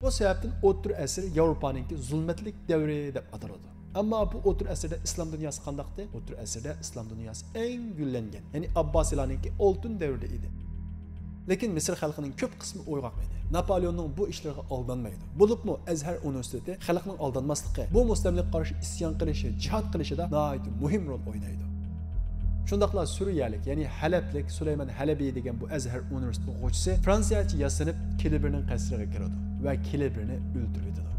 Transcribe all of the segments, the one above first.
Bu sebepten o'rta asr Yevropaninki zulmetlik devri deb ataladi. Ammo bu o'rta asrda islom dunyosi qandaqdi? O'rta asrda islom dunyosi eng gullangan, ya'ni Abbosiylarninki oltin davrida edi. Lekin Misr xalqining ko'p qismi uyg'oq edi. Napoleonning bu ishlarga aldanmaydi. Bo'libmi Azhar universiteti xalqning aldanmasligi, bu mustamlik qarshi isyon qilishi, jihad qilishida nihoyat muhim rol o'ynaydi. Shundaqla Suriyalik, ya'ni Halablik Süleyman Halabi degan bu Azhar universiteti o'quvchisi Fransiyacha yasanib Kilibirning qasriga kiradi va Kilibirni o'ldirib yetadi.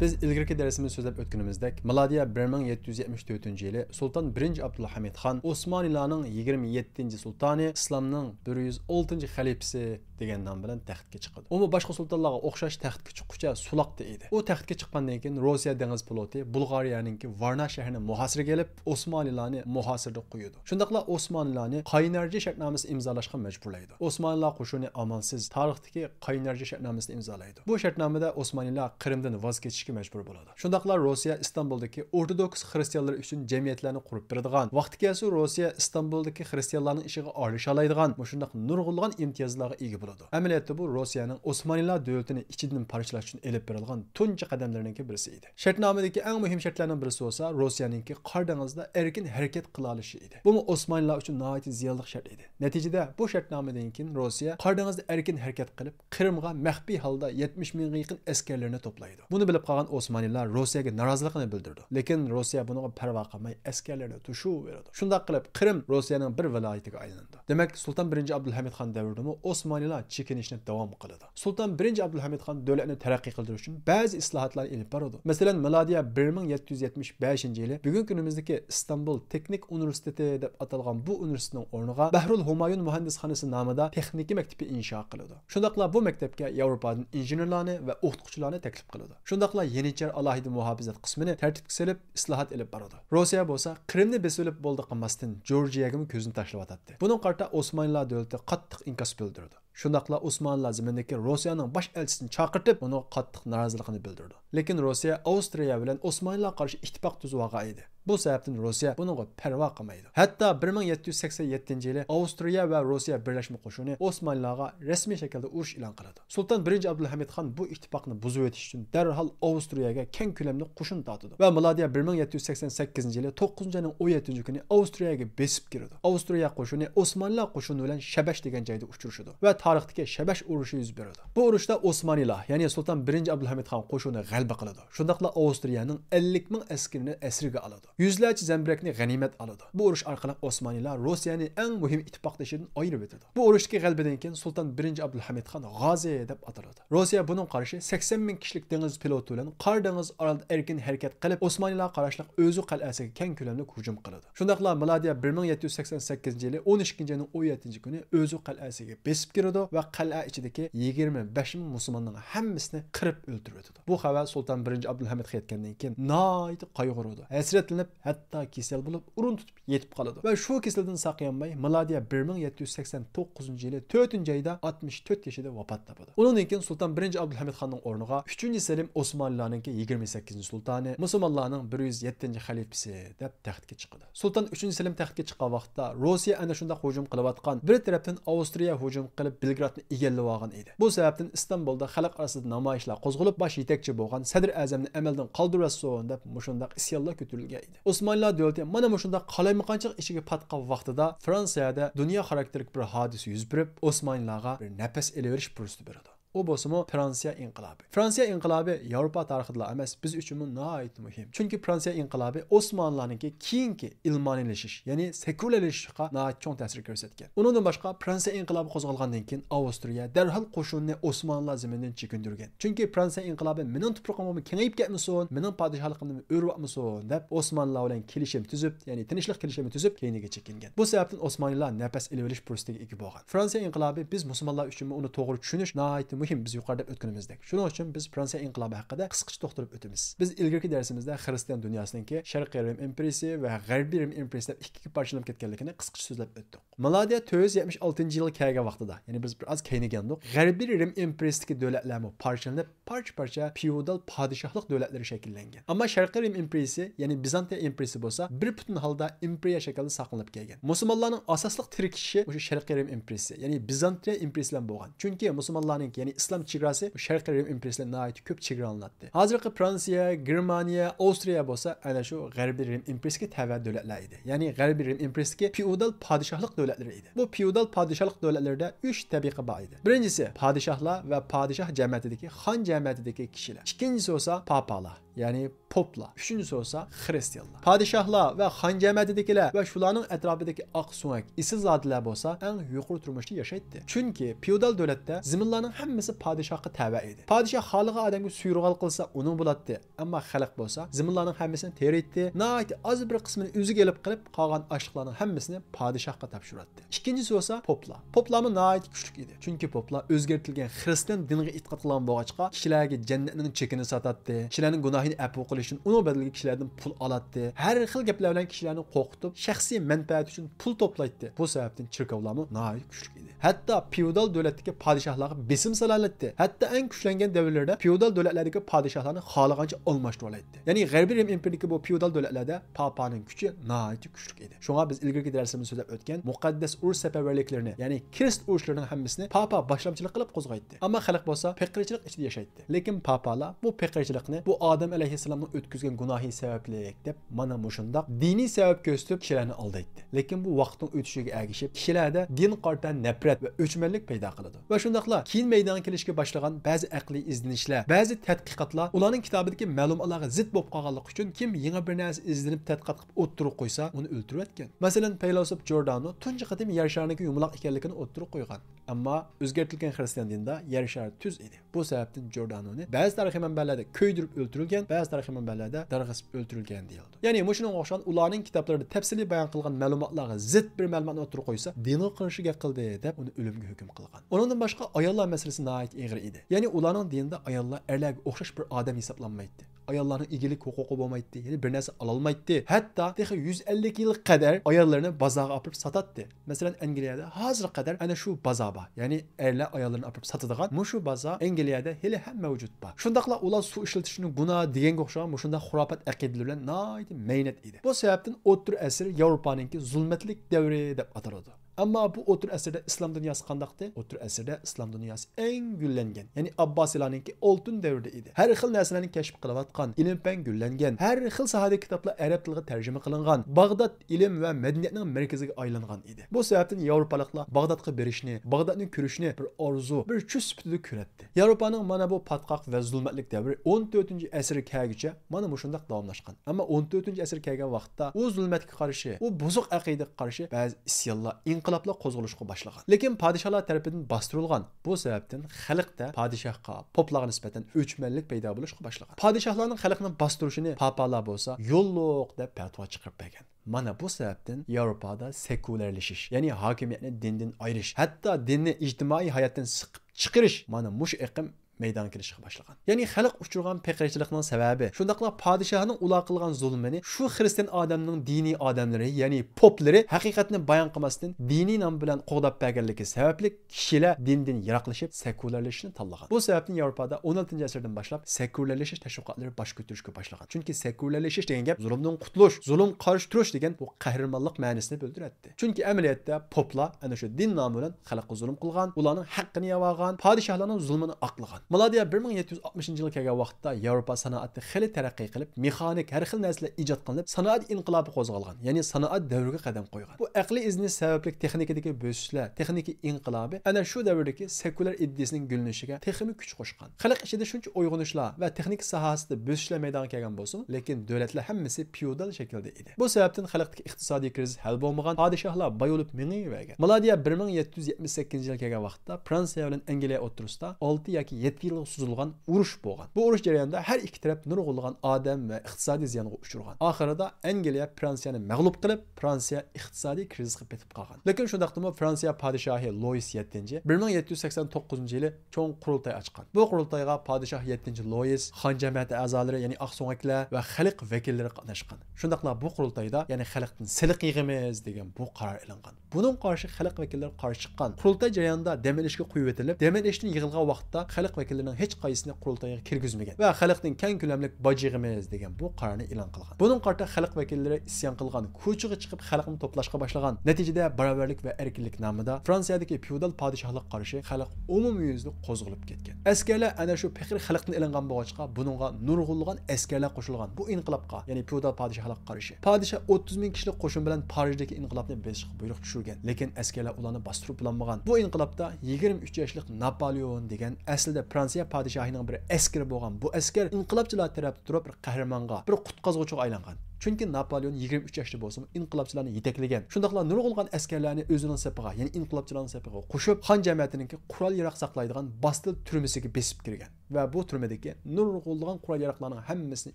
Biz ilgirki dersimizde sözləb ötkünümüzdək, miladiya 1774-cü ili Sultan 1. Abdülhamid xan Osmanlıların 27-ci sultanı, İslamның 106-cı xəlifəsi degan nom bilan taxtga chiqadi. U boshqa sultonlarga o'xshash taxtga chiqqucha sulaqda edi. U taxtga chiqqandan keyin Rossiya dengiz floti Bulg'ariyaninki Varna shahrini muhosiraga kelib, Osmanlılarni muhosirada qo'yadi. Shundaqla Osmanlılarni Qaynarji shartnomasini imzolashga majburlaydi. Osmanlılar qo'shini amalsiz tarixdagi Qaynarji shartnomasini imzolaydi. Bu shartnomada Osmanlılar Qrimdan voz kechishga majbur bo'ladi. Shundaqla Rossiya İstanbuldagi ortodoks xristianlar uchun jamiyatlarni qurib beradigan, vaqti kelsa Rossiya İstanbuldagi xristianlarning ishiga aralasha oladigan, shundaq nurg'ulg'an imtiyozlarga ega bo'ladi. Amaliyotda bu Rossiyaning Osmanlılar davlatini ichidan parchalash uchun elib berilgan tunji qadamlarning birisi edi. Shartnomadagi eng muhim shartlarning birisi bo'lsa, Rossiyaninki Qor dengizida erkin harakat qila olishi edi. Bu Osmanlılar uchun nihoyat ziyonli shart edi. Natijada bu shartnomadan keyin Rossiya Qor dengizida erkin harakat qilib, Qrimga maxfiy holda 70 mingga yaqin askarlarni to'playdi. Buni bilib qolgan Osmanlılar Rossiyaga noroziligini bildirdi. Lekin Rossiya bunga parvo qilmay askarlarni tushib berdi. Shunday qilib Qrim Rossiyaning bir viloyatiga aylandi. Demak, Sultan 1. Abdülhamid xon davrida Osmanlılar chekinishni davom qiladi. Sultan 1. Abdülhamid xon davlatni taraqqiy qildirish uchun ba'zi islohotlar olib boradi. Masalan, milodiya 1775-yili bugungi kunimizdagi İstanbul Teknik Universiteti deb atalgan bu universitetning o'rniga Bahrul Humayun muhandisxonasi nomida texnika maktabi insho qiladi. Shundaqla bu maktabga Yevropadan injenerlarni va o'qituvchilarni taklif qiladi. Shundaqla yenichar alohida muhofazat qismini tartibga solib islohot olib boradi. Rossiya bo'lsa Qrimni besilib bo'ldi qilmasdan Georgiyaga ko'zini tashlab atdi. Buning qarta Osmanlılar davlati qattiq inkas bildirdi. Shundaqla Osmanlılar zimindagi Rossiyaning bosh elchisini chaqirtib, uni qattiq noroziligini bildirdi. Lekin Rossiya Avstriya bilan Osmanlılar qarshi ittifoq tuzib olgan edi. Bu sebepten Rossiya bununla parvo qilmaydi. Hatta 1787-yili Avstriya va Rossiya birlashma qo'shini Osmanlılarga rasmiy shaklda urush e'lon qiladi. Sultan 1. Abdülhamid xon bu ittifoqni buzib o'tish uchun darhol Avstriyaga keng ko'lamli qo'shin tortadi va milodiya 1788-yili 9-oyning 17-kuni Avstriyaga besib kiradi. Avstriya qo'shini Osmanlılar qo'shini bilan Shabash degan joyda uchrashadi va tarixdagi Shabash urushi yuz beradi. Bu urushda Osmanlılar, ya'ni Sultan 1. Abdülhamid xon qo'shini g'alaba qiladi. Shundaqla Avstriyaning 50 ming askarini asirga oladi. Yüzlerce zembirekni ganimet aladı. Bu uruş arqali Osmanlılar Rossiyanın en muhim ittifaqdashidan ayırib etadi. Bu urushdagi g'alabadan keyin Sultan 1. Abdülhamid xon G'ozi deb ataladi. Rossiya bunun qarshi 80 ming kishilik dengiz piloti bilan Qor dengiz orolida erkin harakat qilib, Osmanlılar qarashli o'zi qal'asiga keng ko'lamli hujum qiladi. Shundaqla milodiya 1788-yili 12-oyning 17-kuni o'zi qal'asiga besib kiradi va qal'a ichidagi 25 ming musulmonning hammasini qirib o'ldiradi. Bu xabar Sultan 1. Abdülhamid yetgandan keyin nihoyat qayg'uradi. Hasratlanib, hatto kasal bo'lib, urun tutib yetib qoladi. Va shu kasaldan saqlanmay, milodiya 1789-yili 4-oyda 64 yoshida vafot topadi. Undan keyin Sultan 1. Abdülhamid xonning o'rniga 3-Selim Osmanlılarning 28-sultani, musulmonlarning 107-xalifasi deb taxtga chiqadi. Sultan 3-Selim taxtga chiqqan vaqtda Rossiya ana shunda hujum qilayotgan, bir tarafdan Avstriya hujum qilib Belgradni egallab olgan edi. Bu sababdan İstanbulda xalq orasida namoyishlar qo'zg'alib, bosh yetakchi bo'lgan Sadr Azamni amaldan qoldirasson deb mushundaq isyonlar ko'tarilgan edi. Osmanlılar davlati mana shunda qalaymaqanchiq ishiga patqan vaqtida Fransiyada dunyo xarakterlik bir hodisa yuz berib, Osmanlılarga bir nafas eliverish fursati berdi. O bo'lsa Fransiya inqilobi. Fransiya inqilobi Yevropa tarixida emas, biz uchun nihoyat muhim. Chunki Fransiya inqilobi Osmanlılarningki keyingi ilmoniylashish, ya'ni sekularlashishga nihoyat cho'ng ta'sir ko'rsatgan. Undan boshqa Fransiya inqilobi qo'zg'algandan keyin Avstriya darhol qo'shinni Osmanlılar ziminidan chekindirgan. Chunki Fransiya inqilobi mening tuproqimni kengayib ketmasin, mening podshohligimni o'rib olmasin deb Osmanlılar bilan kelishim tuzib, ya'ni tinchlik kelishimi tuzib, keyiniga chekingan. Bu sababdan Osmanlılar nafas eliverish fursatiga ega bo'lgan. Fransiya inqilobi biz musulmonlar uchun uni to'g'ri tushunish nihoyat muhim biz yuqorida o'tganimizdek. Shuning uchun biz Fransiya inqilobi haqida qisqacha to'xtalib o'tamiz. Biz ilgirki darsimizda Xristian dunyosiningki Sharqiy Rim imperiyasi va G'arbiy Rim imperiyasi deb ikkiga parchalanib ketganligini qisqacha so'zlab o'tdik. Milodiya 476-yilga kelgan vaqtida, ya'ni biz biroz keynigandik, G'arbiy Rim imperiyasidagi davlatlarmi parchalanib, parcha-parcha feodal podshohlik davlatlari shakllangan. Ammo Sharqiy Rim imperiyasi, ya'ni Bizantiya imperiyasi bo'lsa, bir butun holda imperiya shaklida saqlanib kelgan. Musulmonlarning asosliq tirkishi o'sha Sharqiy Rim imperiyasi, ya'ni Bizantiya imperiyasi bilan bo'lgan. Chunki musulmonlarning, ya'ni islom chegarasi Sharqiy Rim imperiyasidan nihoyat ko'p chegaralanadi. Hozirgi Fransiya, Germaniya, Avstriya bo'lsa, ana shu G'arbiy Rim imperiyasiga tava davlatlar edi. Ya'ni G'arbiy Rim imperiyasiga feodal podshohlik davlatlari edi. Bu feodal podshohlik davlatlarida 3 tabiqa bor edi. Birinchisi podshohlar va podshoh jamiyatidagi xon jamiyatidagi kishilar. Ikkinchisi bo'lsa papalar, ya'ni poplar. Üçüncüsü olsa Hristiyanlar. Padişahlar ve xon jamiyatidagilar ve shularning atrofidagi oq suyak, isil zotlar bo'lsa, eng yuqori turmushda yashaydi. Chunki feodal davlatda ziminlarning hammasi padişahga tava edi. Padişah xalqiga odamga suyruq qilsa, uning bo'ladi. Ammo xalq bo'lsa, ziminlarning hammasini teraydi. Nihoyat az bir qismini o'ziga olib qilib, qolgan oshliqlarning hammasini padişahga topshiradi. Ikkinchisi bo'lsa poplar. Poplarning nihoyat kuchli edi. Chunki poplar o'zgartirilgan xristian diniga e'tiqod qilgan bo'lg'achqa, kishilarga jannatning chekini sotadi. Kishilarning gunohini afu qilishni uni badalga kishilardan pul oladi. Har xil gaplar bilan kishilarni qo'rqitib, shaxsiy manfaat uchun pul to'playdi. Bu sababdan chirkovlarmi nihoyat kuchli edi. Hatto feodal davlatdagi podshohlarga besim solardi. Hatto eng kuchlangan davrlarda feodal davlatlardagi podshohlarni xohlagancha almashtirib oladi. Ya'ni G'arbiy Rim imperiyasida bu feodal davlatlarda papaning kuchi nihoyat kuchli edi. Shunga biz ilgirki darsimizda so'zlab o'tgan muqaddas urush safarbarliklarini, ya'ni krist urushlarining hammasini papa boshlamchilik qilib qo'zg'aydi. Ammo xalq bo'lsa faqirchilik ichida yashaydi. Lekin papalar bu faqirchilikni bu Odam alayhissalomning o'tkazgan gunohi sababli deb mana mushundaq diniy sabab ko'rsatib kishilarni aldaydi. Lekin bu vaqtning o'tishiga ergishib, kishilarda din qarta nafrat va o'chmanlik paydo qiladi. Va shundaqla keyin maydonga kelishga boshlagan ba'zi aqliy izlanishlar, ba'zi tadqiqotlar ularning kitobidagi ma'lumotlarga zid bo'lib qolganligi uchun kim yangi bir narsa izlanib tadqiqot qilib o'ttirib qo'ysa, uni o'ldirib o'tgan. Masalan, filosof Giordano tunji qadim yer sharining yumaloq ekanligini o'ttirib qo'ygan. Ammo o'zgartirilgan xristian dinda yer shari tuz edi. Bu sababdan Giordanoni ba'zi tarixiy manbalarda ko'ydirib o'ldirilgan, ba'zi tarixiy manbalarda darg'asib o'ldirilgan deyildi. Ya'ni mushunga o'xshagan ularning kitoblarida tafsiliy bayon qilgan ma'lumotlarga zid bir ma'lumotni o'ttirib qo'ysa, dinga qarshi qildi deb uni o'limga hukm qilgan. Undan boshqa ayollar masalasi nihoyat og'ir edi. Ya'ni ularning dinida ayollar erlarga o'xshash bir odam hisoblanmaydi. Ayollarning egilik huquqi bo'lmaydi, ya'ni bir narsa ola olmaydi. Hatto 150 yil qadar ayollarni bozorga olib sotadi. Masalan, Angliyada hozir qadar ana shu bozor bor. Ya'ni erlar ayollarni olib sotadigan mushu bozor Angliyada hali ham mavjud bor. Shundaqla ular suv ishlatishni gunoh deganga o'xshagan mushunda xurofat aqidalar bilan nihoyat maynat edi. Bu sababdan o'tir asr Yevropaninki zulmatlik davri deb ataladi. Ammo bu o'tir asrda islom dunyosi qandaqdi? O'tir asrda islom dunyosi eng gullangan. Ya'ni Abbosiylarninki oltin davrida edi. Har xil narsalarni kashf qilayotgan, ilm-fan gullangan, har xil sohadagi kitoblar arab tiliga tarjima qilingan, Bag'dod ilm va madaniyatning markaziga aylangan edi. Bu sababdan Yevropaliklar Bag'dodga berishni, Bag'dodni ko'rishni bir orzu, bir kuch sifatida ko'radi. Yevropaning mana bu patqoq va zulmatlik davri 14-asr kelguncha mana mushundaq davomlashgan. Ammo 14-asr kelgan vaqtda u zulmatga qarshi, u buzuq aqidaga qarshi ba'zi isyonlar inqiloblar qo'zg'alishga boshlagan. Lekin podshohlar tomonidan bostirilgan. Bu sababdan xalqda podshohga, poplarga nisbatan o'chmanlik paydo bo'lishga boshlagan. Podshohlarning xalqni bostirishini papalar bo'lsa, yo'lliq deb fatvo chiqarib bergan. Mana bu sababdan Yevropada sekularlashish, ya'ni hokimiyatni dindan ayirish, hatto dinni ijtimoiy hayotdan siqib chiqarish mana mush iqim maydonga kelishga boshlagan. Ya'ni xalq uchirgan faqirchilikning sababi shundaqla podshohning ular qilgan zulmini shu xristian odamning diniy odamlari, ya'ni poplari haqiqatni bayon qilmasdan diniy nom bilan qo'g'dab berganligi sababli kishilar dindan yiroqlashib sekularlashishni tanlagan. Bu sababdan Yevropada 16-asrdan boshlab sekularlashish tashviqotlari bosh ko'tarishga boshlagan. Chunki sekularlashish degan gap zulmdan qutulish, zulm qarshi turish degan bu qahramonlik ma'nosini bildiradi. Chunki amaliyotda poplar ana shu din nomi bilan xalqqa zulm qilgan, ularning haqqini yavagan, podshohlarning zulmini oqlagan. Milodiya 1760-yilga kelgan vaqtda Yevropa sanoati xili taraqqiy qilib, mexanik har xil narsalar ijod qilinib, sanoat inqilobi qo'zg'algan. Ya'ni sanoat davriga qadam qo'ygan. Bu aqliy iznish sababli texnikadagi bo'sishlar, texnika inqilobi ana shu davrdagi sekular iddiyasining gulnishiga texnik kuch qo'shgan. Xalq ichida shuncha uyg'unishlar va texnik sohasida bo'sishlar maydonga kelgan bo'lsin, lekin davlatlar hammasi feodal shaklda edi. Bu sababdan xalqdagi iqtisodiy krizis hal bo'lmagan, podshohlar boyolib mengiyvergan. Milodiya 1778-yilga kelgan vaqtda Fransiya bilan Angliya o'rtasida 6 yoki 7 7 yilga suzilgan urush bo'lgan. Bu urush jarayonida har ikki taraf nurg'unlagan odam va iqtisodiy ziyonga uchragan. Oxirida Angliya Fransiyani mag'lub qilib, Fransiya iqtisodiy krizga petib qolgan. Lekin shundaqdimi Fransiya podshohi Louis 7 1789-yili cho'ng qurultay ochgan. Bu qurultayga podshoh 7 Louis, xon jamiyati a'zolari, ya'ni oqso'ngaklar va xalq vakillari qatnashgan. Shundaqla bu qurultayda, ya'ni xalqdan siliq yig'imiz degan bu qaror ilingan. Bunun qarshi xalq vakillari qarshi chiqqan. Qurultay jarayonida dam olishga qo'yib etilib, dam olishdan yig'ilgan vaqtda xalq vakillarining hech qaysini qurultayga kirgizmagan va xalqning keng ko'lamli boj yig'imiz degan bu qarorni e'lon qilgan. Bunun qarta xalq vakillari isyon qilgan, ko'chaga chiqib xalqni to'plashga boshlagan. Natijada barobarlik va erkinlik nomida Fransiyadagi feodal podshohlik qarshi xalq umumyuzli qo'zg'alib ketgan. Askarlar ana shu faqir xalqdan ilingan bo'g'achqa buningga nurg'unlagan askarlar qo'shilgan. Bu inqilobga, ya'ni feodal podshohlik qarshi. Podshoh 30 ming kishilik qo'shin bilan Parijdagi inqilobni besishga buyruq tushirgan, lekin askarlar ularni bostirib bo'lmagan. Bu inqilobda 23 yoshli Napoleon degan aslida Fransiya podshohining bir askari bo'lgan. Bu askar inqilobchilar tarafida turib bir qahramonga, bir qutqazuvchiga aylangan. Chunki Napoleon 23 yoshda bo'lsa, inqilobchilarni yetaklagan. Shundaqla nurg'ulgan askarlarni o'zining safiga, ya'ni inqilobchilarning safiga qo'shib, xon jamiyatininki qurol yaroq saqlaydigan Bastil turmasiga besib kirgan va bu turmadagi nurg'ulgan qurol yaroqlarning hammasini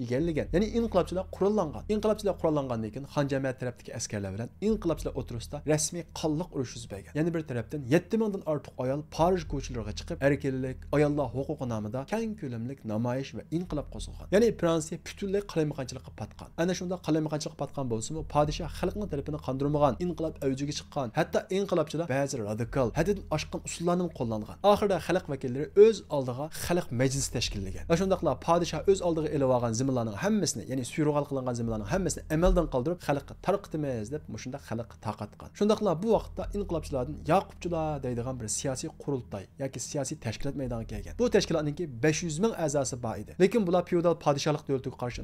egallagan. Ya'ni inqilobchilar qurollangan. Inqilobchilar qurollangandan keyin xon jamiyat tarafidagi askarlar bilan inqilobchilar o'tirisida rasmiy qonliq urush yuz bergan. Ya'ni bir tarafdan 7 mingdan ortiq ayol Parij ko'chalariga chiqib, erkinlik, ayollar huquqi nomida keng ko'lamli namoyish va inqilob qo'zg'agan. Ya'ni Fransiya butunlay qalamaqonchilikqa patgan. Ana shunda qalamaqonchilik patgan bo'lsa-mu, podshoh xalqning talabini qondirmagan, inqilob avjiga chiqqan. Hatto inqilobchilar ba'zi radikal, haddan oshgan usullarni qo'llangan. Oxirida xalq vakillari o'z oldiga xalq majlisi tashkillagan. Va shundaqla podshoh o'z oldiga elib olgan ziminlarning hammasini, ya'ni suyruqal qilingan ziminlarning hammasini amaldan qoldirib, xalqqa tarqitamiz deb mushunda xalqqa taqatgan. Shundaqla bu vaqtda inqilobchilardan Yaqubchilar deydigan bir siyosiy qurultay yoki siyosiy tashkilot maydoniga kelgan. Bu tashkilotning 500 ming a'zosi bor edi. Lekin bular feodal podshohlik davlatiga qarshi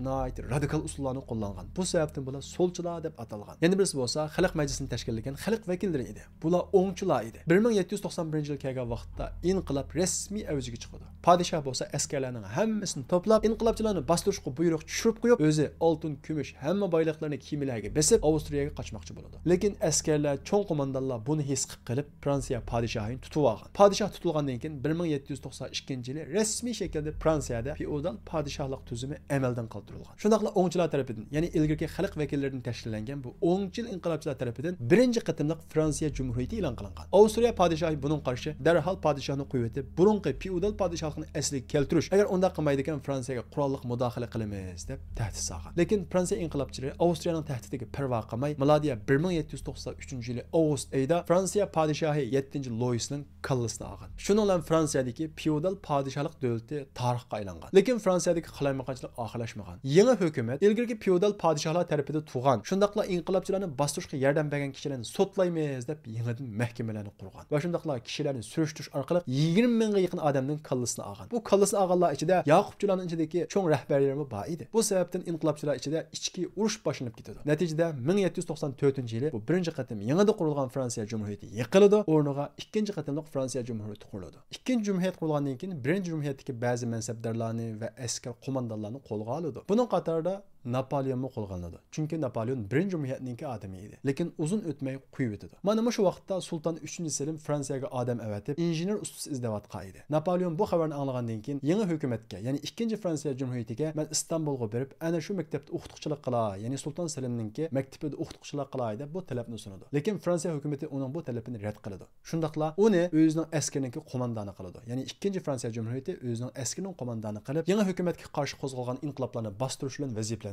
radikal usullarni qo'llangan. Bu sababdan bular solchilar deb atalgan. Yana birisi bo'lsa, xalq majlisini tashkillagan xalq vakillari edi. Bular o'ngchilar edi. 1791-yil kelgan vaqtda inqilob rasmiy avjiga chiqdi. Podshoh bo'lsa askarlarning hammasini to'plab, inqilobchilarni bostirishga buyruq tushirib qo'yib, o'zi oltin, kumush, hamma boyliqlarni kiyimlarga besib Avstriyaga qochmoqchi bo'ldi. Lekin askarlar, cho'ng qo'mondonlar buni his qilib, Fransiya podshohini tutib olgan. Podshoh tutilgandan keyin 1792-yili rasmiy shaklda Fransiyada feodal podshohlik tuzumi amaldan qoldirilgan. Shundaqla o'ngchilar tarafidan, ya'ni ilgirki xalq vakillaridan tashkillangan bu o'ngchil inqilobchilar tarafidan birinchi qatimliq Fransiya Jumhuriyati e'lon qilingan. Avstriya podshohi buning qarshi darhol podshohni qo'yib, burunqi feodal podshohlikni asliga keltirish, agar unda qilmaydi ekan Fransiyaga qurolliq mudohala qilamiz deb tahdid solgan. Lekin Fransiya inqilobchilari Avstriyaning tahdidiga parvo qilmay, milodiya 1793-yili avgust oyida Fransiya podshohi 7 Louisning kallasini olgan. Shuningdek bilan Fransiyadagi feodal podshohlik davlati tarixga aylangan. Lekin Fransiyadagi qalamaqonchilik oxirlashmagan. Yangi hukumat ilgirki feodal podshohlar tarafida tug'an, shundaqla inqilobchilarni bostirishga yordam bergan kishilarni sotlaymiz deb yangidan mahkamalarni qurgan. Va shundaqla kishilarni surishtirish orqali 20 mingga yaqin odamning kallasini olgan. Bu kallasini olganlar ichida Yaqubchilarning ichidagi cho'ng rahbarlari bor edi. Bu sababdan inqilobchilar ichida ichki urush boshlanib ketdi. Natijada 1794-yili bu birinchi qatim yangidan qurilgan Fransiya Jumhuriyati yiqildi, o'rniga ikkinchi qatimliq Fransiya Jumhuriyati qurildi. Ikkinchi jumhuriyat qurilgandan keyin birinchi jumhuriyatdagi ba'zi mansabdorlarni va askar qo'mondonlarni qo'lga oldi. Buning qatorida Napoleon qo'llanildi. Chunki Napoleon birinchi jumhuriyatning odami edi. Lekin uzun o'tmay quyib o'tdi. Mana shu vaqtda Sultan 3-Selim Fransiyaga odam avatib, injener ustasi izlayotgan edi. Napoleon bu xabarni anglagandan keyin yangi hukumatga, ya'ni ikkinchi Fransiya Jumhuriyatiga men Istanbulga berib, ana shu maktabda o'qituvchilik qilay, ya'ni Sultan Selimningki maktabida o'qituvchilik qilay deb bu talabni sunadi. Lekin Fransiya hukumati uning bu talabini rad qildi. Shundaqla uni o'zining askarininki qo'mondoni qildi. Ya'ni ikkinchi Fransiya Jumhuriyati o'zining askarining qo'mondoni qilib, yangi hukumatga qarshi qo'zg'algan inqiloblarni bostirish bilan vazifalantirdi.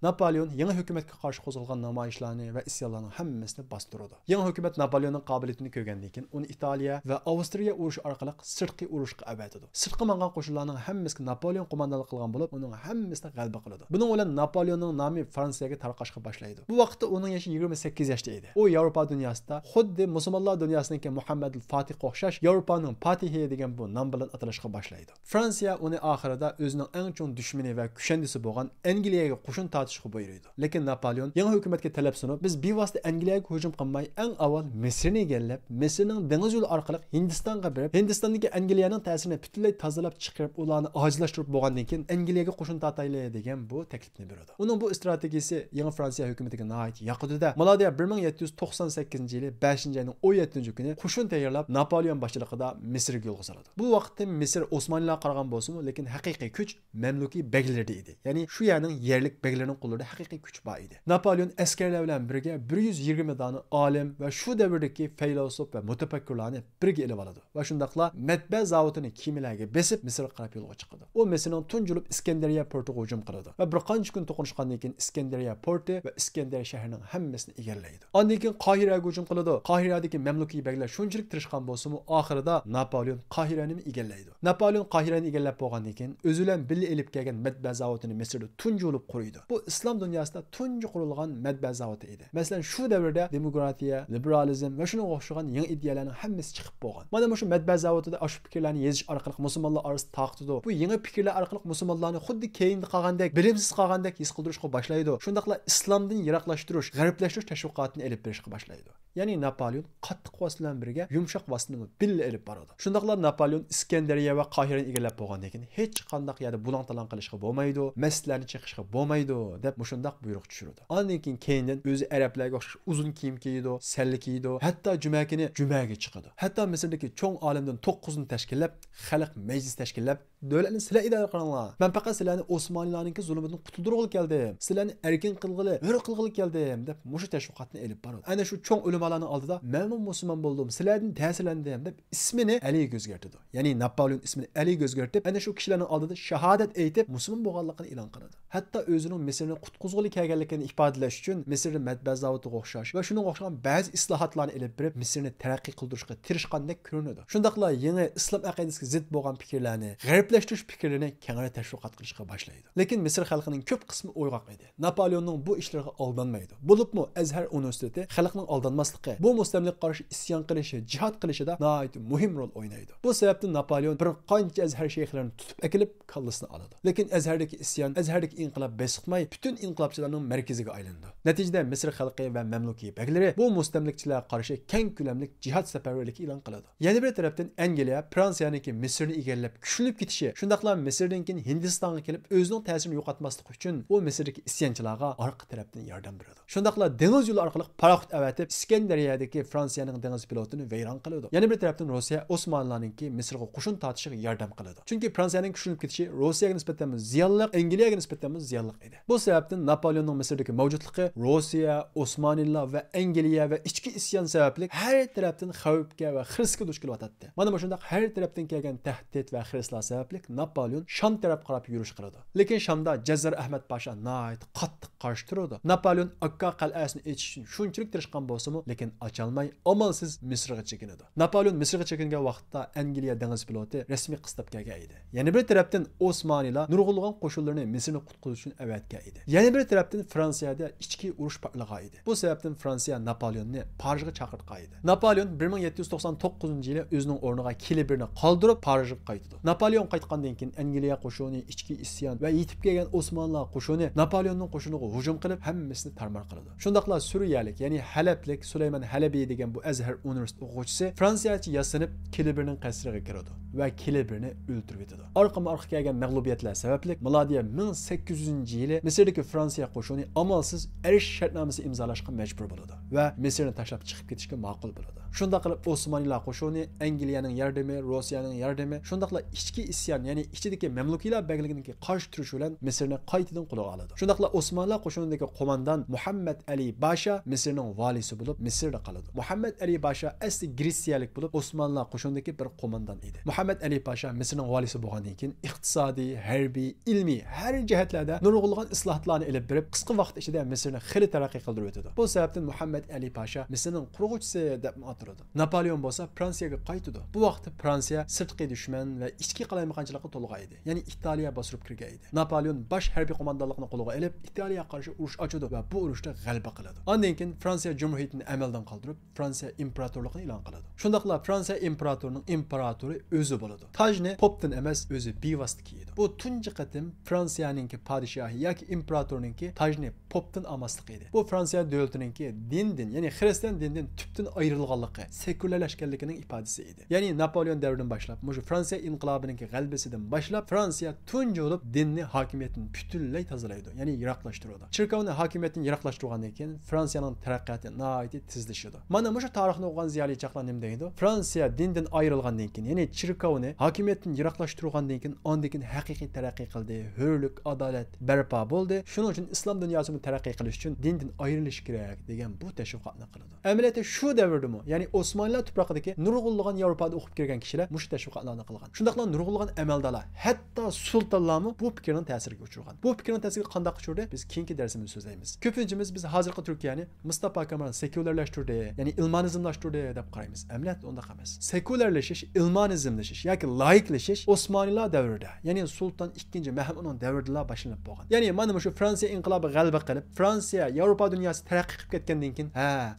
Napoleon yangi hukumatga qarshi qo'zg'algan namoyishlarni va isyonlarning hammasini bostirdi. Yangi hukumat Napoleonning qobiliyatini ko'rgandan keyin uni Italiya va Avstriya urushi orqali sirtqi urushga avatdi. Sirtqi mangan qo'shinlarning hammasiga Napoleon qo'mondonlik qilgan bo'lib, uning hammasini g'alaba qildi. Buning bilan Napoleonning nomi Fransiyaga tarqashga boshlaydi. Bu vaqtda uning yoshi 28 yoshda edi. U Yevropa dunyosida xuddi musulmonlar dunyosiningki Muhammad al-Fatih o'xshash Yevropaning Fatihi degan bu nom bilan atalishga boshlaydi. Fransiya uni oxirida o'zining eng chong dushmani va kushandisi bo'lgan Angliyaga qo'shin tortishga buyurdi. Lekin Napoleon yangi hukumatga talab sunib, biz bevosita Angliyaga hujum qilmay, eng avval Misrni egallab, Misrning dengiz yo'li orqali Hindistonga berib, Hindistondagi Angliyaning ta'sirini butunlay tozalab chiqarib, ularni ojizlashtirib bo'lgandan keyin Angliyaga qo'shin tortayli degan bu taklifni berdi. Uning bu strategiyasi yangi Fransiya hukumatiga nihoyat yoqdi-da. Maladiya 1798-yili 5-oyning 17-kuni qo'shin tayyorlab Napoleon boshchiligida Misrga yo'lga soldi. Bu vaqtda Misr Osmonlilarga qaragan bo'lsa-mu, lekin haqiqiy kuch Mamlukiy beglarida edi. Ya'ni shu yerning yerlik beglarining qo'llarida haqiqiy kuch bor edi. Napoleon askarlar bilan birga 120 dona olim va shu davrdagi filosof va mutafakkirlarni birga elib oladi. Va shundaqla matbaa zavodini kemalarga besib Misrga qarab yo'lga chiqadi. U Misrning tunjulib Iskandariya portiga hujum qiladi va bir qancha kun to'qnashgandan keyin Iskandariya porti va Iskandariya shahrining hammasini egallaydi. Ondan keyin Qohiraga hujum qiladi. Qohiradagi Mamlukiy beglar shunchalik tirishgan bo'lsa-mu, oxirida Napoleon Qohirani egallaydi. Napoleon Qohirani egallab bo'lgandan keyin o'zi bilan birga elib kelgan matbaa zavodini Misrda tunjulib quriydi. Bu islom dunyosida tunji qurilgan matbaa zavodi edi. Masalan, shu davrda demokratiya, liberalizm va shunga o'xshagan yangi ideyalarning hammasi chiqib bo'lgan. Mana shu matbaa zavodida shu fikrlarni yozish orqali musulmonlar orasida taqtidi. Bu yangi fikrlar orqali musulmonlarni xuddi keyinda qolgandek, bilimsiz qolgandek his qildirishga boshlaydi. Shundaqla islomdan yiroqlashtirish, g'arblashtirish tashviqotini elib berishga boshlaydi. Ya'ni Napoleon qattiq vosita bilan birga yumshoq vositani birga elib boradi. Shundaqla Napoleon Iskandariya va Qohirani egallab bo'lgandan keyin hech qanday yerda bulang-talang qilishga bo'lmaydi, masjidlarni chiqishga bo'lmaydi deb mushundaq buyruq tushirdi. Ondan keyin o'zi arablarga o'xshash uzun kiyim kiydi, salli kiydi, hatto juma kuni jumaga chiqadi. Hatto Misrdagi cho'ng olimdan 9 ni tashkillab, xalq majlis tashkillab, davlatni sizlar idora qilinglar. Men faqat sizlarni Osmonlilarning zulmidan qutuldirg'ili keldim. Sizlarni erkin qilg'ili, hur qilg'ili keldim deb mushu tashviqotni elib boradi. Ana shu cho'ng ulamolarning oldida men musulmon bo'ldim, sizlardan ta'sirlandim deb ismini Aliga o'zgartirdi. Ya'ni Napoleon ismini Aliga o'zgartirib, ana shu kishilarning oldida shahodat aytib, musulmon bo'lganligini e'lon qiladi. Hatto o'zining Misrni qutqizg'ili kelganligini ifodalash uchun Misrning matbaa zavodiga o'xshash va shunga o'xshagan ba'zi islohotlarni elib berib, Misrni taraqqiy qildirishga tirishgandek ko'rinadi. Shundaqla yangi islom aqidasiga zid bo'lgan fikrlarni, g'arblashtirish fikrlarini kengaytirib tashviqot qilishga boshlaydi. Lekin Misr xalqining ko'p qismi o'yg'oq edi. Napoleonning bu ishlarga aldanmaydi. Bo'libmi Azhar universiteti xalqning aldanmasligi, bu mustamlik qarshi isyon qilishi, jihad qilishida nihoyat muhim rol o'ynaydi. Bu sababdan Napoleon bir qancha Azhar shayxlarini tutib akilib kallasini oladi. Lekin Azhardagi isyon, Azhardagi inqilob besiqmay, butun inqilobchilarning markaziga aylandi. Natijada Misr xalqi va Mamlukiy beglari bu mustamlikchilarga qarshi keng ko'lamli jihad safarbarligi e'lon qiladi. Yana bir tarafdan Angliya Fransiyaniki Misrni egallab kuchlanib ketishi, shundaqla Misrdan keyin Hindistonga kelib o'zining ta'sirini yo'qotmaslik uchun bu Misrdagi isyonchilarga orqa tarafdan yordam beradi. Shundaqla dengiz yo'li orqali paraxod avatib Iskandariyadagi Fransiyaning dengiz pilotini vayron qiladi. Yana bir tarafdan Rossiya Osmonlarninki Misrga qo'shin tortishiga yordam qiladi. Chunki Fransiyaning kuchlanib ketishi Rossiyaga nisbatan ziyonli, Angliyaga nisbatan ziyonli edi. Bu sababdan Napoleonning Misrdagi mavjudligi Rossiya, Osmonlilar va Angliya va ichki isyon sababli har tarafdan xavfga va xirsga duch kelyotdi. Mana bu shunday har tarafdan kelgan tahdid va xirslar sababli Napoleon Sham taraf qarab yurish qiladi. Lekin Shamda Jazzar Ahmad Pasha nihoyat qattiq qarshi turadi. Napoleon Akka qal'asini echish uchun shunchalik tirishgan bo'lsa-mu, lekin ocholmay amalsiz Misrga chekinadi. Napoleon Misrga chekingan vaqtda Angliya dengiz piloti rasmiy qistab kelgan edi. Yana bir tarafdan Osmonlilar nurg'ulg'an qo'shinlarni Misrni qutqizish uchun avatgan edi. Yana bir tarafdan Fransiyada ichki urush patlagan edi. Bu sababdan Fransiya Napoleonni Parijga chaqirgan edi. Napoleon 1799-yili o'zining o'rniga Kilibirni qoldirib Parijga qaytdi. Napoleon qaytgandan keyin Angliya qo'shini, ichki isyon va yetib kelgan Osmonlar qo'shini Napoleonning qo'shiniga hujum qilib hammasini tarmar qildi. Shundaqla Suriyalik, ya'ni Halablik Süleyman Halabi degan bu Azhar universiteti o'quvchisi Fransiyacha yasanib Kilibirning qasriga kirdi va Kilibirni o'ldirib etdi. Orqama-orqa kelgan mag'lubiyatlar sababli milodiy 1800-yili Misrdagi Fransiya qo'shini amalsiz erish shartnomasini imzolashga majbur bo'ladi va Misrni tashlab chiqib ketishga ma'qul bo'ladi. Shunda qilib Osmonlilar qo'shini Angliyaning yordami, Rossiyaning yordami, shundaqla ichki isyon, ya'ni ichidagi Mamlukiylar begligiga qarshi turish bilan Misrni qaytadan qo'lga oladi. Shundaqla Osmonlilar qo'shinidagi qo'mondan Muhammad Ali Pasha Misrning valisi bo'lib Misrda qoladi. Muhammad Ali Pasha asli Gretsiyalik bo'lib Osmonlilar qo'shinidagi bir qo'mondan edi. Muhammad Ali Pasha Misrning valisi bo'lgandan keyin iqtisodiy, harbiy, ilmiy har jihatlarda nurg'ulg'an islohotlarni olib berib, qisqa vaqt ichida Misrni xili taraqqiy qildirib o'tdi. Bu sababdan Muhammad Ali Pasha Misrning qurg'uvchisi deb ataladi. Napoleon bo'lsa Fransiyaga qaytdi. Bu vaqtda Fransiya sirtqi dushman va ichki qalaymiq alaqanchilikqa to'lgan edi. Ya'ni İtaliya bostirib kirgan edi. Napoleon bosh harbiy qo'mondonligini qo'lga olib, Italiyaga qarshi urush ochadi va bu urushda g'alaba qiladi. Ondan keyin Fransiya Cumhuriyetini amaldan qoldirib, Fransiya imperatorligini e'lon qiladi. Shundaqla Fransiya imperatorining imperatori o'zi bo'ladi. Tajni popdan emas, o'zi bevosita kiyadi. Bu tunji qatim Fransiyaning podshohi yoki imperatorning tajni popdan olmaslik edi. Bu Fransiya davlatining dindan, ya'ni xristian dindan tubdan ayrilganligi, sekularlashganligining ifodasi edi. Ya'ni Napoleon davridan boshlab, mushu Fransiya inqilobining g'alabasidan boshlab Fransiya tunji bo'lib dinni hokimiyatini butunlay tozalaydi, ya'ni yiroqlashtiradi. Chirkovni hokimiyatini yiroqlashtirgandan keyin Fransiyaning taraqqiyoti nihoyatda tezlashadi. Mana mushu tarixni o'qigan ziyoli chaqlar nima deydi? Fransiya dindan ayrilgandan keyin, ya'ni Chirkovni hokimiyatini yiroqlashtirgandan keyin ondan keyin haqiqiy taraqqiy qildi, hurlik, adolat barpo bo'ldi. Shuning uchun islom dunyosini taraqqiy qilish uchun dindan ayrilish kerak degan bu tashviqotni qiladi. Amaliyotda shu davrdami, ya'ni Osmonlar tuprog'idagi nurg'unlagan Yevropada o'qib kirgan kishilar mush tashviqotlarni qilgan. Shundaqla nurg'unlagan amaldalar, hatto sultonlarmi bu fikrning ta'siriga uchragan. Bu fikrning ta'siriga qanday uchradi? Biz keyingi darsimizda so'zlaymiz. Ko'pinchimiz biz hozirgi Turkiyani Mustafa Kemal sekularlashtirdi, ya'ni ilmonizmlashtirdi deb qaraymiz. Amaliyotda unda emas. Sekularlashish, ilmonizmlashish yoki laiklashish Osmonlar davrida, ya'ni Sultan 2. Mahmudning davrida boshlanib bo'lgan. Ya'ni mana shu Fransiya inqilobi g'alaba qilib, Fransiya Yevropa dunyosi taraqqiy qilib ketgandan keyin,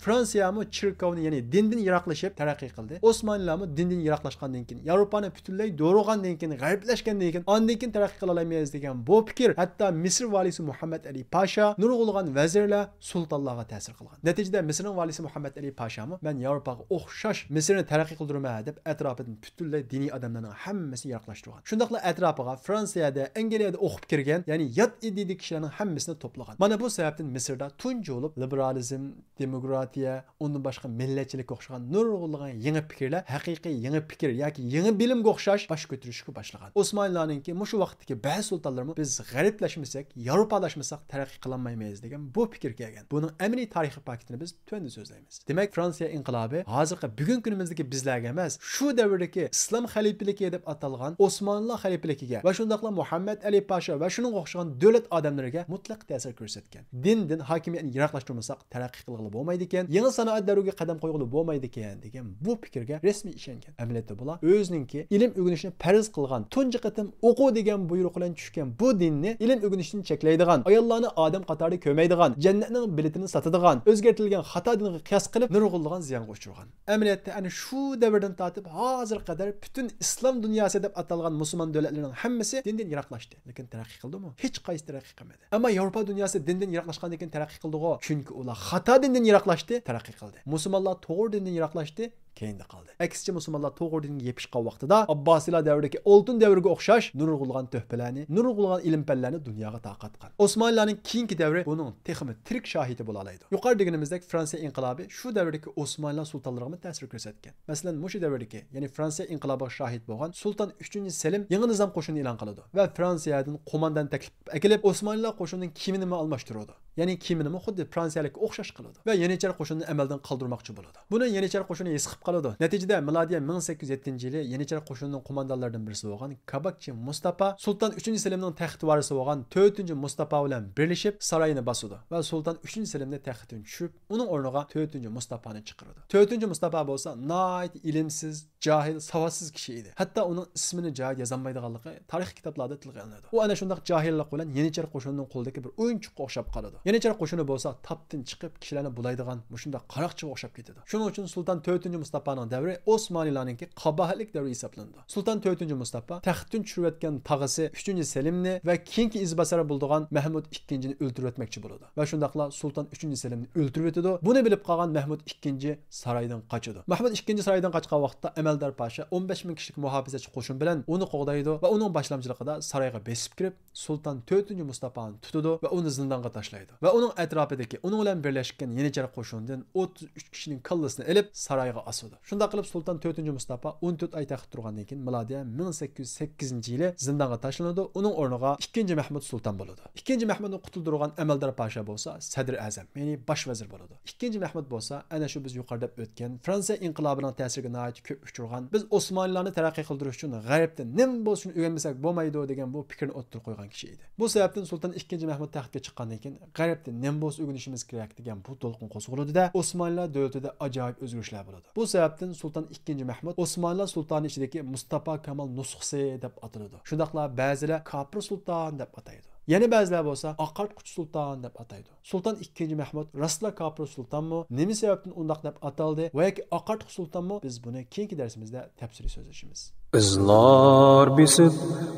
Fransiyami chirkovni, ya'ni dindan yiroqlashib taraqqiy qildi. Osmonlarmi dindan yiroqlashgandan keyin, Yevropani butunlay do'rg'andan keyin, g'arblashgandan keyin, ondan keyin taraqqiy qila olmaymiz degan bu fikr hatto Misr valisi Muhammad Ali Pasha, nurg'ulg'an vazirlar, sultonlarga ta'sir qilgan. Natijada Misrning valisi Muhammad Ali Pashami men Yevropaga o'xshash Misrni taraqqiy qildirman deb atrofidan butunlay diniy odamlarning hammasini yiroqlashtirgan. Shundaqla atrofiga Fransiyada, Angliyada o'qib kirgan, ya'ni yot iddiy kishilarning hammasini to'plagan. Mana bu sababdan Misrda tunji bo'lib liberalizm, demokratiya, undan boshqa millatchilikka o'xshagan nurg'ulg'an yangi fikrlar, haqiqiy yangi fikr yoki yangi bilimga o'xshash bosh ko'tarishga boshlagan. Osmonlarningki mushu vaqtdagi ba'zi sultonlarmi biz g'ariblashmasak, yevropalashmasak taraqqiy qila olmaymiz degan bu fikr kelgan. Buning amaliy tarixiy faktini biz tuanda so'zlaymiz. Demak, Fransiya inqilobi hozirgi bugungi kunimizdagi bizlarga emas, shu davrdagi islom xalifaligi deb atalgan Osmonlar xalifaligiga va shundaqla Muhammad Ali Pasha va shuning o'xshagan davlat odamlariga mutlaq ta'sir ko'rsatgan. Dindan hokimiyatni yiroqlashtirmasak taraqqiy qilg'ili bo'lmaydi ekan, yangi sanoat davriga qadam qo'yg'ili bo'lmaydi ekan degan bu fikrga rasmiy ishongan. Amaliyotda bular o'zininki ilm o'rganishni farz qilgan, tunji qatim o'qu degan buyruq bilan tushgan bu dinni ilm o'rganishni cheklaydigan, ayollarni odam qatorida ko'maydigan, jannatning biletini sotadigan, o'zgartirilgan xato dinga qiyos qilib nurg'unlagan ziyonga uchragan. Amaliyotda ana shu davrdan tortib hozir qadar butun islom dunyosi deb atalgan musulmon davlatlarining hammasi dindan yiroqlashdi, lekin taraqqiy qildimi? Hech qaysi taraqqiy qilmadi. Ammo Yevropa dunyosi dindan yiroqlashgandan keyin taraqqiy qildi-ku, chunki ular xato dindan yiroqlashdi, taraqqiy qildi. Musulmonlar to'g'ri dindan yiroqlashdi, keyinda qoldi. Aksincha musulmonlar to'g'ri dinga yepishgan vaqtida Abbosiylar davridagi oltin davriga o'xshash nurg'ulg'an tuhfalarni, nurg'ulg'an ilm fanlarni dunyoga taqatgan. Osmonlarning keyingi davri buning texmi tirik shohidi bo'la oladi. Yuqori deganimizdek Fransiya inqilobi shu davrdagi Osmonlar sultonlariga ta'sir ko'rsatgan. Masalan, mushu davrdagi, ya'ni Fransiya inqilobiga shohid bo'lgan Sultan 3-Selim yangi nizom qo'shinini e'lon qiladi va Fransiyadan qo'mondan taklif kelib Osmonlar qo'shinining kiyimini almashtiradi. Ya'ni kiyimini xuddi Fransiyalikka o'xshash qiladi va Yenichar qo'shinini amaldan qoldirmoqchi bo'ladi. Buni Yenichar qo'shini esqib qoladi. Natijada milodiya 1807-yili Yenichar qo'shinining qo'mondonlaridan birisi bo'lgan Kabakchi Mustafa Sultan 3-Selimning taxt varisi bo'lgan 4-Mustafa bilan birlashib saroyini bosadi va Sultan 3-Selimni taxtdan tushib, uning o'rniga 4-Mustafani chiqaradi. 4-Mustafa bo'lsa nihoyat ilmsiz, jahil, savotsiz kishi edi. Hatto uning ismini joyida yozolmaydiganligi tarix kitoblarida tilga olinadi. U ana shunday jahillik bilan Yenichar qo'shinining qo'lidagi bir o'yinchoqqa o'xshab qoladi. Yenichar qo'shini bo'lsa tapdan chiqib kishilarni bulaydigan shunday qaroqchiga o'xshab ketadi. Shuning uchun Sultan 4-Mustafaning davri Osmoniylarningki qabohatlik davri hisoblandi. Sultan 4-Mustafa taxtdan tushirayotgan tag'isi 3-Selimni va keyingi izbosari bo'lgan Mahmud 2-ni o'ldirib o'tmoqchi bo'ladi. Va shundaqla Sultan 3-Selimni o'ldirib o'tadi. Buni bilib qolgan Mahmud 2 saroydan qochadi. Mahmud 2 saroydan qochgan vaqtda Amaldor Pasha 15 ming kishilik muhofazachi qo'shin bilan uni qo'g'daydi va uning boshlamchiligida saroyga besib kirib, Sultan 4-Mustafani tutadi va uni zindonga tashlaydi. Va uning atrofidagi, uning bilan birlashgan Yenichar qo'shindan 33 kishining kallasini olib saroyga asadi. Shunda qilib Sultan 4-Mustafa 14 oy taxt turgandan keyin milodiya 1808-yili zindonga tashlanadi. Uning o'rniga 2-Mahmud sulton bo'ladi. 2-Mahmudni qutuldirgan Amaldor Pasha bo'lsa Sadr Azam, ya'ni bosh vazir bo'ladi. 2-Mahmud bo'lsa ana shu biz yuqorida o'tgan Fransiya inqilobining ta'siriga nihoyat ko'p uchragan, biz Osmonlarni taraqqiy qildirish uchun g'arbda nim bo'lsin o'rganmasak bo'lmaydi degan bu fikrni o'ttirib qo'ygan kishi edi. Bu sababdan Sultan 2-Mahmud taxtga chiqqandan keyin g'arbda nim bo'lsin o'rganishimiz kerak degan bu to'lqin qo'zg'aldi-da, Osmonlar davlatida ajoyib o'zgarishlar bo'ladi. Bu sebepten Sultan II. Mahmud Osmanlılar Sultanı içindeki Mustafa Kemal nusxası deb ataladi. Şundaqla ba'zilar Kapır Sultan deb ataydı. Yana ba'zilar bo'lsa Aqartquch Sultan deb ataydi. Sultan II. Mahmud rastla Kapır Sultanmı? Nima sebepten undaq deb ataldi va yoki Aqartquch Sultanmı? Biz buni keyingi darsimizda tafsiliy so'zlashamiz. Izlar bisib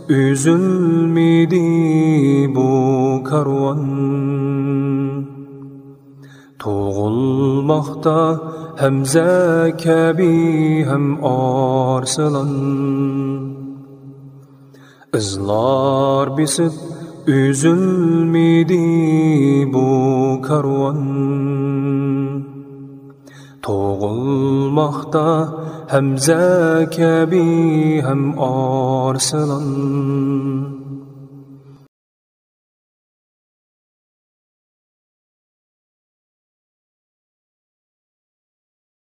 üzülmedi bu karvan, Toğulmaqda Hamza kabi hem Arslan. Izlar bisib üzülmedi bu karvan, Toğulmaqda Hamza kabi hem Arslan.